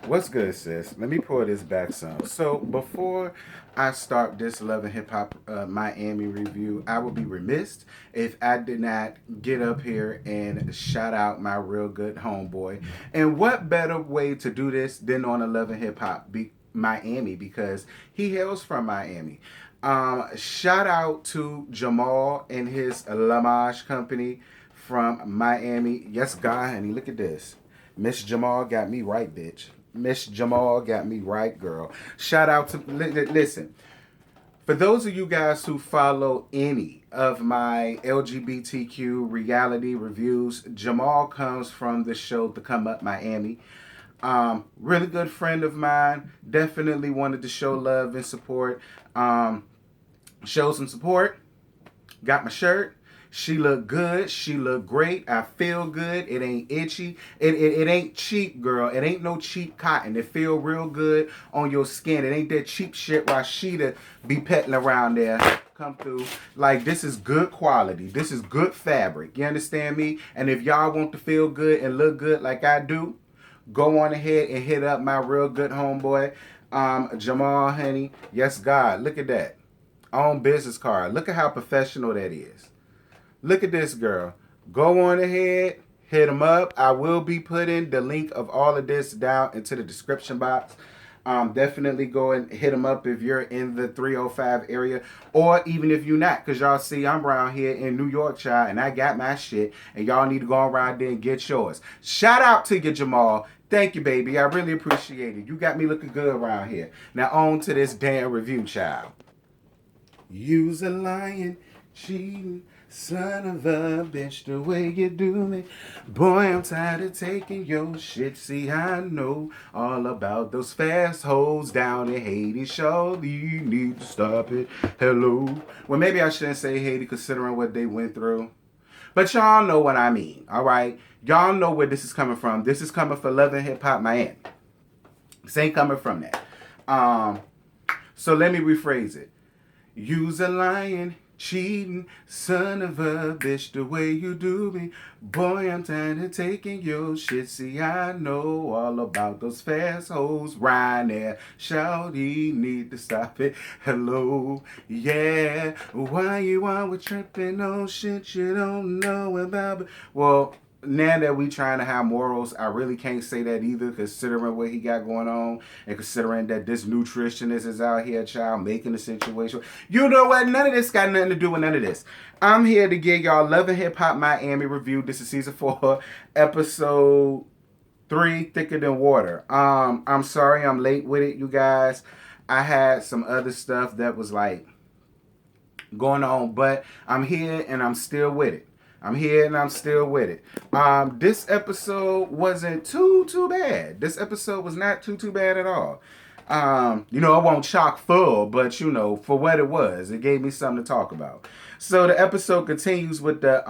What's good, sis? Let me pull this back some. So before I start this Love and Hip Hop Miami review, I would be remiss if I did not get up here and shout out my real good homeboy. And what better way to do this than on a Love and Hip Hop Miami, because he hails from Miami. Shout out to Jamal and his Lamaj company from Miami. Yes, God, honey, look at this. Miss Jamal got me right, bitch. Miss Jamal got me right, girl. Shout out to listen. For those of you guys who follow any of my LGBTQ reality reviews, Jamal comes from the show The Come Up Miami. Really good friend of mine. Definitely wanted to show love and support. Show some support. Got my shirt. She looked good. She looked great. I feel good. It ain't itchy. It ain't cheap, girl. It ain't no cheap cotton. It feel real good on your skin. It ain't that cheap shit Rashida be petting around there. Come through. Like, this is good quality. This is good fabric. You understand me? And if y'all want to feel good and look good like I do, go on ahead and hit up my real good homeboy, Jamal, honey. Yes, God. Look at that. On business card. Look at how professional that is. Look at this, girl. Go on ahead, hit them up. I will be putting the link of all of this down into the description box. Definitely go and hit them up if you're in the 305 area, or even if you're not, because y'all see I'm around here in New York, child, and I got my shit, and y'all need to go around there and get yours. Shout out to you, Jamal. Thank you, baby. I really appreciate it. You got me looking good around here. Now on to this damn review, child. Use a lion, cheating, son of a bitch, the way you do me. Boy, I'm tired of taking your shit. See, I know all about those fast hoes down in Haiti. Surely you need to stop it. Hello. Well, maybe I shouldn't say Haiti considering what they went through. But y'all know what I mean, all right? Y'all know where this is coming from. This is coming for Love and Hip Hop Miami. This ain't coming from that. So let me rephrase it. You's a lion, cheating, son of a bitch, the way you do me. Boy, I'm tired of taking your shit. See, I know all about those fast hoes right there. Shawty, need to stop it. Hello, yeah. Why you always tripping on shit you don't know about? Well, now that we trying to have morals, I really can't say that either, considering what he got going on and considering that this nutritionist is out here, child, making the situation. You know what? None of this got nothing to do with none of this. I'm here to give y'all Love and Hip Hop Miami review. This is season 4, episode 3, Thicker Than Water. I'm sorry I'm late with it, you guys. I had some other stuff that was like going on, but I'm here and I'm still with it. I'm here and I'm still with it. This episode wasn't too bad. This episode was not too bad at all. It won't chock full, but for what it was, it gave me something to talk about. So the episode continues with the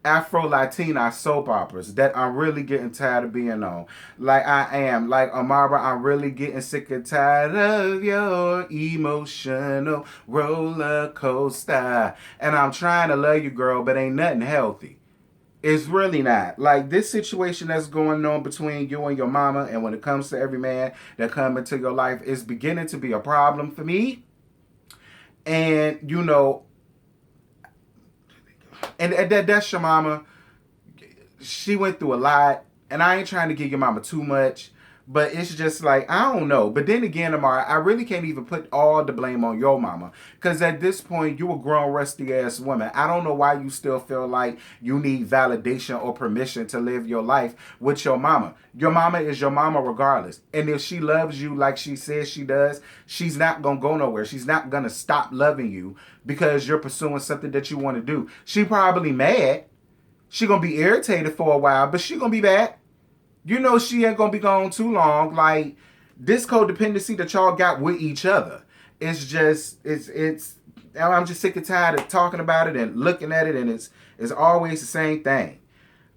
Afro Latina soap operas that I'm really getting tired of being on. Like I am. Like Amara, I'm really getting sick and tired of your emotional roller coaster. And I'm trying to love you, girl, but ain't nothing healthy. It's really not. Like, this situation that's going on between you and your mama, and when it comes to every man that come into your life, is beginning to be a problem for me. And, that's your mama. She went through a lot, and I ain't trying to give your mama too much. But it's just like, I don't know. But then again, Amara, I really can't even put all the blame on your mama. Because at this point, you a grown, rusty-ass woman. I don't know why you still feel like you need validation or permission to live your life with your mama. Your mama is your mama regardless. And if she loves you like she says she does, she's not going to go nowhere. She's not going to stop loving you because you're pursuing something that you want to do. She probably mad. She going to be irritated for a while, but she going to be back. She ain't gonna be gone too long. Like, this codependency that y'all got with each other, it's I'm just sick and tired of talking about it and looking at it, and it's always the same thing.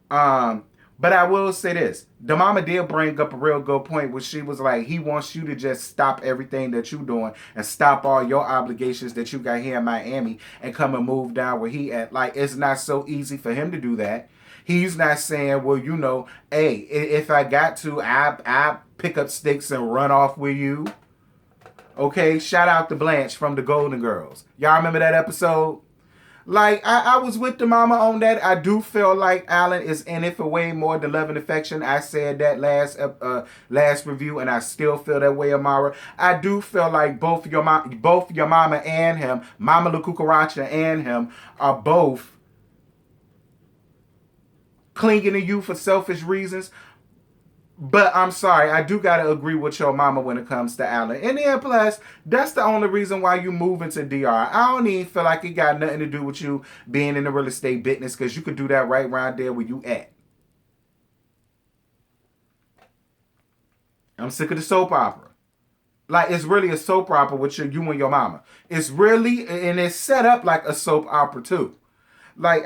But I will say this. The mama did bring up a real good point where she was like, he wants you to just stop everything that you doing and stop all your obligations that you got here in Miami and come and move down where he at. Like, it's not so easy for him to do that. He's not saying, well, hey, if I got to, I pick up sticks and run off with you. Okay, shout out to Blanche from the Golden Girls. Y'all remember that episode? Like, I was with the mama on that. I do feel like Alan is in it for way more than love and affection. I said that last review, and I still feel that way, Amara. I do feel like both your mama and him, Mama La Cucaracha and him, are both clinging to you for selfish reasons. But I'm sorry, I do gotta agree with your mama when it comes to Alan. And then plus, that's the only reason why you move into DR. I don't even feel like it got nothing to do with you being in the real estate business, because you could do that right around there where you at. I'm sick of the soap opera. Like, it's really a soap opera with you and your mama. It's really, and it's set up like a soap opera too. Like...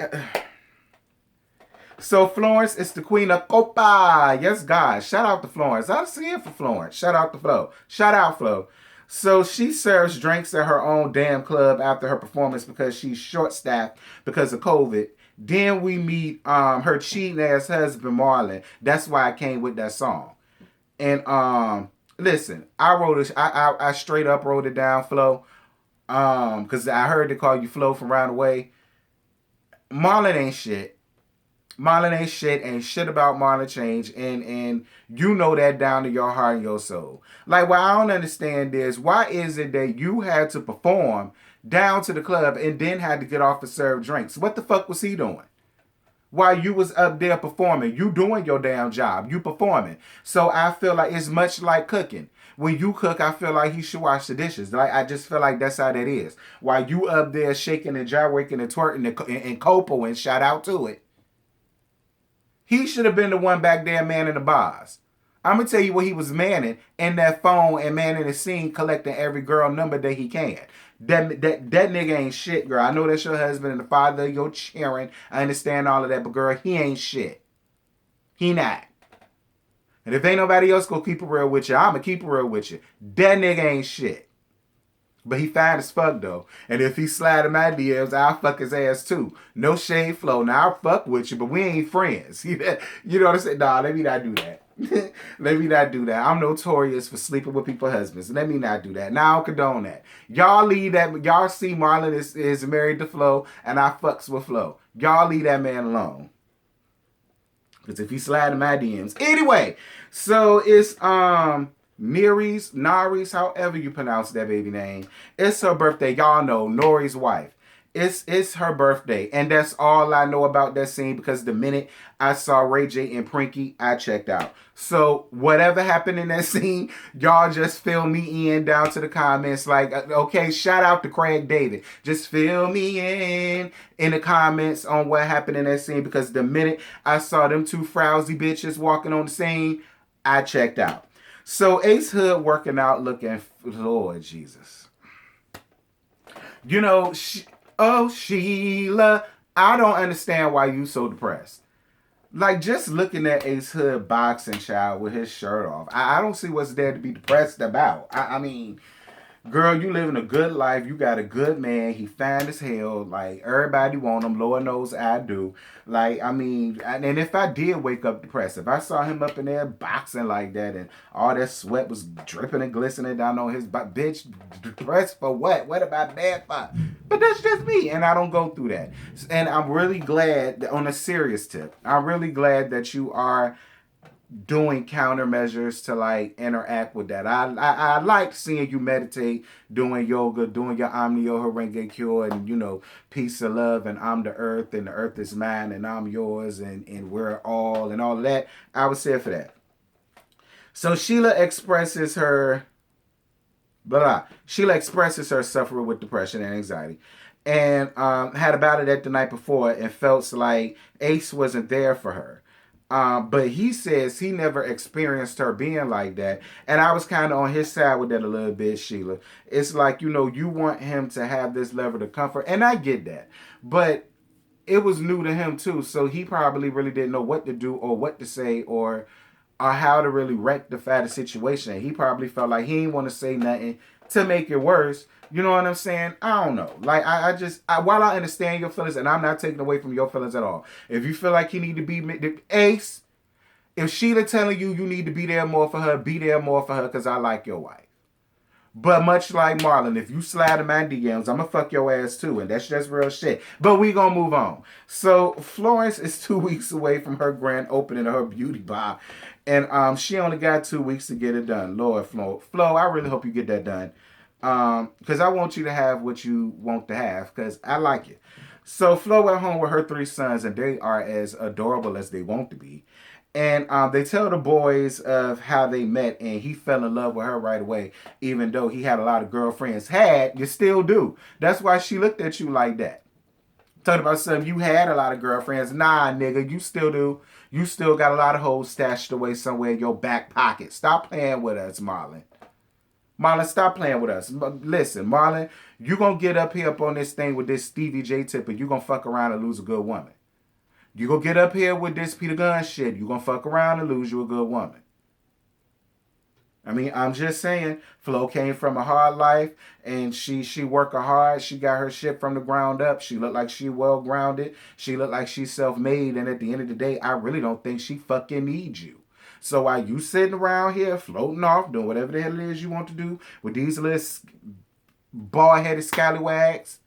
So Florence is the queen of Copa. Yes, God. Shout out to Florence. I see it for Florence. Shout out to Flo. Shout out, Flo. So she serves drinks at her own damn club after her performance because she's short-staffed because of COVID. Then we meet her cheating ass husband, Marlon. That's why I came with that song. And listen, I straight up wrote it down, Flo. Because I heard they call you Flo from round the way. Marlon ain't shit. Marlon ain't shit. Ain't shit about Marlon change. And you know that down to your heart and your soul. Like, what I don't understand is, why is it that you had to perform down to the club and then had to get off to serve drinks? What the fuck was he doing? While you was up there performing, you doing your damn job, you performing. So I feel like it's much like cooking. When you cook, I feel like he should wash the dishes. Like, I just feel like that's how that is. While you up there shaking and gyrating and twerking and copo and shout out to it, he should have been the one back there manning the bars. I'm going to tell you what he was manning in that phone and manning the scene, collecting every girl number that he can. That nigga ain't shit, girl. I know that's your husband and the father of your children. I understand all of that, but girl, he ain't shit. He not. And if ain't nobody else gonna keep it real with you, I'ma keep it real with you. That nigga ain't shit. But he fine as fuck though. And if he slide in my DMs, I'll fuck his ass too. No shade flow. Now I'll fuck with you, but we ain't friends. You know what I'm saying? Nah, let me not do that. Let me not do that. I'm notorious for sleeping with people's husbands. Let me not do that. Now I don't condone that. Y'all leave that. Y'all see Marlon is married to Flo, and I fucks with Flo. Y'all leave that man alone. Because if he slide in my DMs. Anyway, so it's Nari's, however you pronounce that baby name. It's her birthday. Y'all know, Nori's wife. It's her birthday. And that's all I know about that scene, because the minute I saw Ray J and Prinky, I checked out. So whatever happened in that scene, y'all just fill me in down to the comments. Like, okay, shout out to Craig David. Just fill me in the comments on what happened in that scene, because the minute I saw them two frowsy bitches walking on the scene, I checked out. So Ace Hood working out looking, Lord Jesus. You know, oh, Sheila, I don't understand why you so depressed. Like, just looking at Ace Hood boxing, child, with his shirt off, I don't see what's there to be depressed about. I mean, girl, you living a good life. You got a good man. He fine as hell. Like, everybody want him. Lord knows I do. Like, I mean, and if I did wake up depressed, if I saw him up in there boxing like that and all that sweat was dripping and glistening down on his butt, bitch, depressed for what? What about bad for? But that's just me, and I don't go through that. And I'm really glad, that, on a serious tip, I'm really glad that you are doing countermeasures to like interact with that. I like seeing you meditate, doing yoga, doing your Omnio Horenge Cure, and you know, peace and love, and I'm the earth and the earth is mine and I'm yours, and we're all, and all of that. I was here for that. So Sheila expresses her suffering with depression and anxiety, and had about it the night before, and felt like Ace wasn't there for her. But he says he never experienced her being like that. And I was kind of on his side with that a little bit, Sheila. It's like, you know, you want him to have this level of comfort. And I get that. But it was new to him too. So he probably really didn't know what to do or what to say or how to really rectify the situation. He probably felt like he didn't want to say nothing to make it worse. You know what I'm saying? I don't know. Like, while I understand your feelings, and I'm not taking away from your feelings at all. If you feel like you need to be Ace, if Sheila telling you you need to be there more for her, be there more for her, because I like your wife. But much like Marlon, if you slide in my DMs, I'm going to fuck your ass too. And that's just real shit. But we going to move on. So Florence is 2 weeks away from her grand opening of her beauty bar. And she only got 2 weeks to get it done. Lord, Flo, I really hope you get that done. Because I want you to have what you want to have. Because I like it. So Flo at home with her 3 sons. And they are as adorable as they want to be. And they tell the boys of how they met, and he fell in love with her right away, even though he had a lot of girlfriends. You still do. That's why she looked at you like that. Talking about something, you had a lot of girlfriends. Nah, nigga, you still do. You still got a lot of hoes stashed away somewhere in your back pocket. Stop playing with us, Marlon. Marlon, stop playing with us. Listen, Marlon, you going to get up here up on this thing with this Stevie J tip, and you going to fuck around and lose a good woman. You gonna get up here with this Peter Gunn shit. You gonna fuck around and lose you a good woman. I mean, I'm just saying, Flo came from a hard life, and she worked hard. She got her shit from the ground up. She looked like she well grounded. She looked like she's self-made. And at the end of the day, I really don't think she fucking needs you. So while you sitting around here floating off, doing whatever the hell it is you want to do with these little bald-headed scallywags,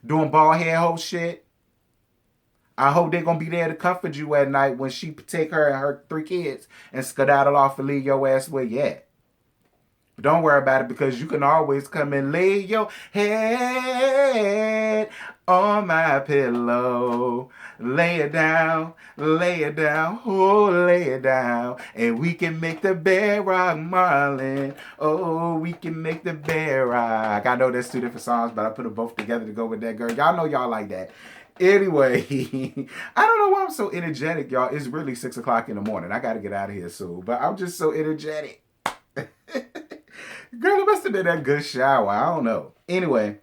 doing bald-head hoe shit, I hope they're going to be there to comfort you at night when she take her and her 3 kids and skedaddle off and leave your ass where you at. But don't worry about it, because you can always come and lay your head on my pillow. Lay it down, oh, lay it down. And we can make the bed rock, Marlon. Oh, we can make the bed rock. I know there's 2 different songs, but I put them both together to go with that girl. Y'all know y'all like that. Anyway, I don't know why I'm so energetic, y'all. It's really 6 o'clock in the morning. I got to get out of here soon, but I'm just so energetic. Girl, it must have been that good shower. I don't know. Anyway,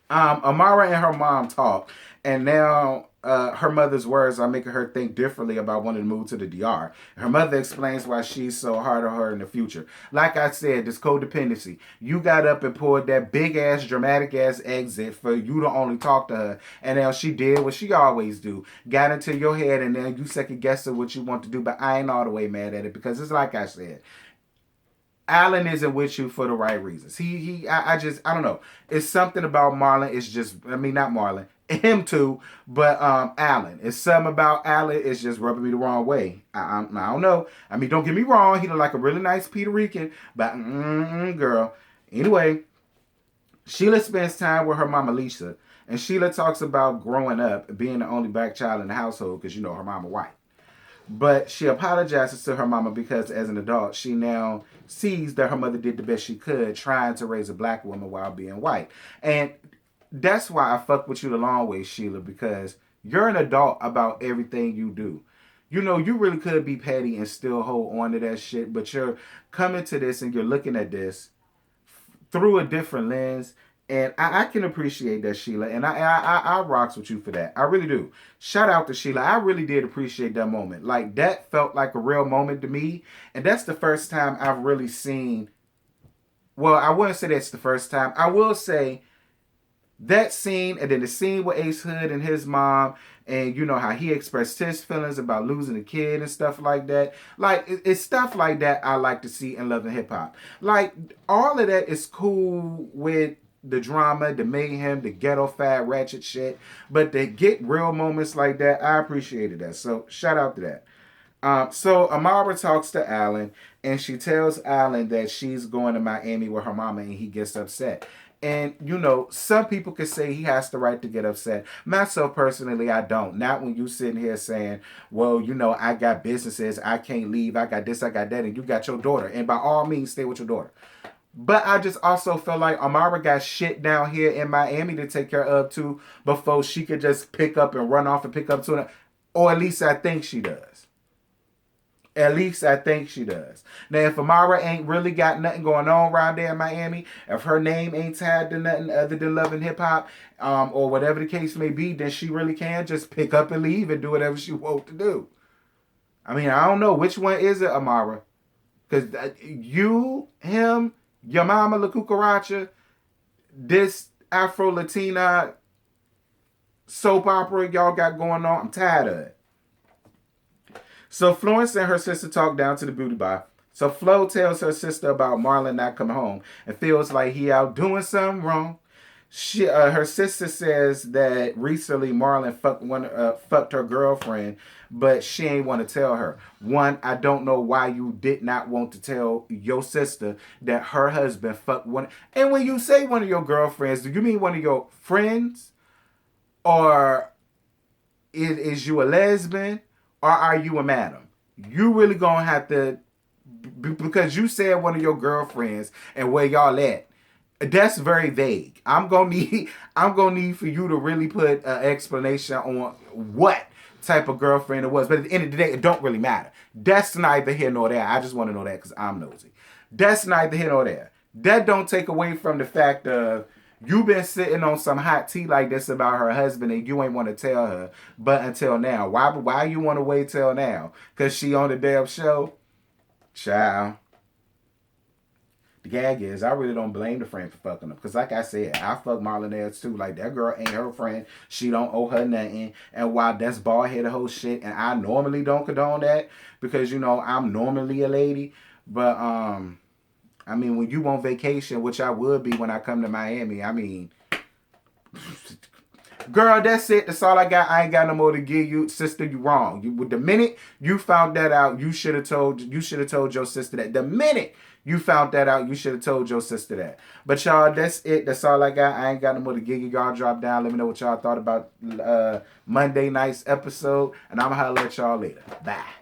Amara and her mom talk, and now her mother's words are making her think differently about wanting to move to the DR. Her mother explains why she's so hard on her in the future. Like I said, this codependency. You got up and pulled that big-ass, dramatic-ass exit for you to only talk to her. And now she did what she always do. Got into your head, and then you second-guessing what you want to do. But I ain't all the way mad at it, because it's like I said, Alan isn't with you for the right reasons. I don't know. It's something about Marlon. It's just, I mean, not Marlon. Him too, but Alan. It's something about Alan. It's just rubbing me the wrong way. I don't know. I mean, don't get me wrong. He look like a really nice Puerto Rican, but girl. Anyway, Sheila spends time with her mama Lisa, and Sheila talks about growing up, being the only black child in the household, because you know her mama white. But she apologizes to her mama because as an adult, she now sees that her mother did the best she could trying to raise a black woman while being white. And that's why I fuck with you the long way, Sheila, because you're an adult about everything you do. You know, you really could be petty and still hold on to that shit, but you're coming to this and you're looking at this through a different lens. And I can appreciate that, Sheila. And I rocks with you for that. I really do. Shout out to Sheila. I really did appreciate that moment. Like, that felt like a real moment to me. And that's the first time I've really seen... Well, I wouldn't say that's the first time. I will say that scene, and then the scene with Ace Hood and his mom, and you know how he expressed his feelings about losing a kid and stuff like that. Like, it's stuff like that I like to see in Love and Hip Hop. Like, all of that is cool with the drama, the mayhem, the ghetto fat ratchet shit, but to get real moments like that, I appreciated that. So shout out to that. So Amara talks to Alan, and she tells Alan that she's going to Miami with her mama, and he gets upset. And, you know, some people could say he has the right to get upset. Myself, personally, I don't. Not when you sitting here saying, well, you know, I got businesses, I can't leave, I got this, I got that, and you got your daughter. And by all means, stay with your daughter. But I just also feel like Amara got shit down here in Miami to take care of too before she could just pick up and run off and pick up to, or at least I think she does. At least I think she does. Now, if Amara ain't really got nothing going on around there in Miami, if her name ain't tied to nothing other than Love and Hip Hop, or whatever the case may be, then she really can just pick up and leave and do whatever she wants to do. I mean, I don't know. Which one is it, Amara? Because you, him, Your mama La Cucaracha, this Afro-Latina soap opera y'all got going on, I'm tired of it. So Florence and her sister talk down to the beauty bar. So Flo tells her sister about Marlon not coming home and feels like he out doing something wrong. Her sister says that recently Marlon fucked her girlfriend, but she ain't want to tell her. One, I don't know why you did not want to tell your sister that her husband fucked one. And when you say one of your girlfriends, do you mean one of your friends, or is you a lesbian, or are you a madam? You really gonna have to, because you said one of your girlfriends and where y'all at. That's very vague. I'm gonna need for you to really put an explanation on what type of girlfriend it was. But at the end of the day, it don't really matter. That's neither here nor there. I just want to know that because I'm nosy. That's neither here nor there. That don't take away from the fact of you been sitting on some hot tea like this about her husband and you ain't want to tell her, but until now. Why you want to wait till now? Because she on the damn show? Child. The gag is, I really don't blame the friend for fucking up. Because like I said, I fuck Marlon too. Like, that girl ain't her friend. She don't owe her nothing. And while that's bald-headed whole shit, and I normally don't condone that, because, you know, I'm normally a lady. But, I mean, when you on vacation, which I would be when I come to Miami, I mean, girl, that's it. That's all I got. I ain't got no more to give you. Sister, you wrong. The minute you found that out, you should have told your sister that. The minute you found that out, you should have told your sister that. But y'all, that's it. That's all I got. I ain't got no more to give you. Y'all drop down. Let me know what y'all thought about Monday night's episode. And I'm going to holler at y'all later. Bye.